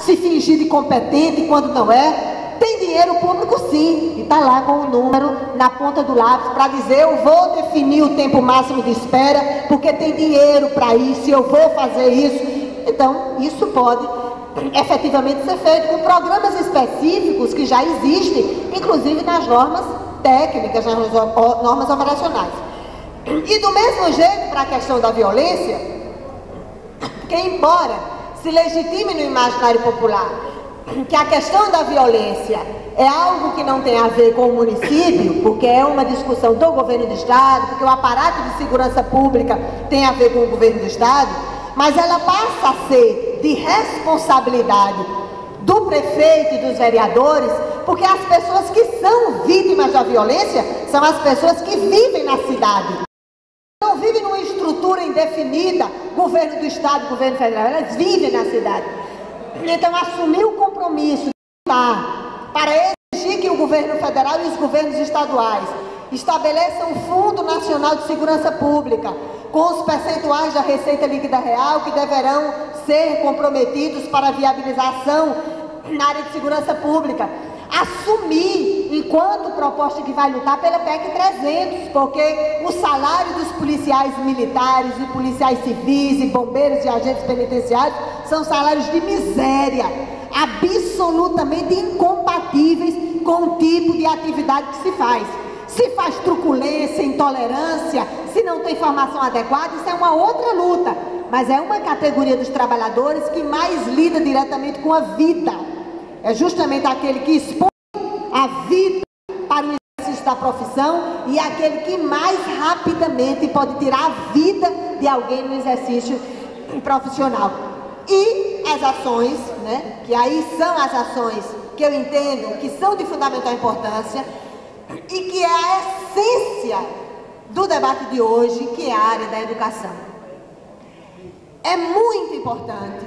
se fingir de competente quando não é. Tem dinheiro público sim, e está lá com o número na ponta do lápis para dizer: eu vou definir o tempo máximo de espera, porque tem dinheiro para isso, eu vou fazer isso. Então, isso pode efetivamente ser feito com programas específicos que já existem, inclusive nas normas técnicas, nas normas operacionais. E do mesmo jeito, para a questão da violência, que embora se legitime no imaginário popular que a questão da violência é algo que não tem a ver com o município, porque é uma discussão do governo do estado, porque o aparato de segurança pública tem a ver com o governo do estado, mas ela passa a ser de responsabilidade do prefeito e dos vereadores, porque as pessoas que são vítimas da violência são as pessoas que vivem na cidade. Não vivem numa estrutura indefinida, governo do estado, governo federal, elas vivem na cidade. Então, assumir o compromisso de lutar para exigir que o governo federal e os governos estaduais estabeleçam um Fundo Nacional de Segurança Pública, com os percentuais da Receita Líquida Real que deverão ser comprometidos para a viabilização na área de segurança pública. Assumir, enquanto proposta que vai lutar pela PEC 300, porque o salário dos policiais militares e policiais civis e bombeiros e agentes penitenciários são salários de miséria, absolutamente incompatíveis com o tipo de atividade que se faz. Se faz truculência, intolerância, se não tem formação adequada, isso é uma outra luta, mas é uma categoria dos trabalhadores que mais lida diretamente com a vida. É justamente aquele que expõe a vida para o exercício da profissão e aquele que mais rapidamente pode tirar a vida de alguém no exercício profissional. E as ações, né, que aí são as ações que eu entendo que são de fundamental importância e que é a essência do debate de hoje, que é a área da educação. É muito importante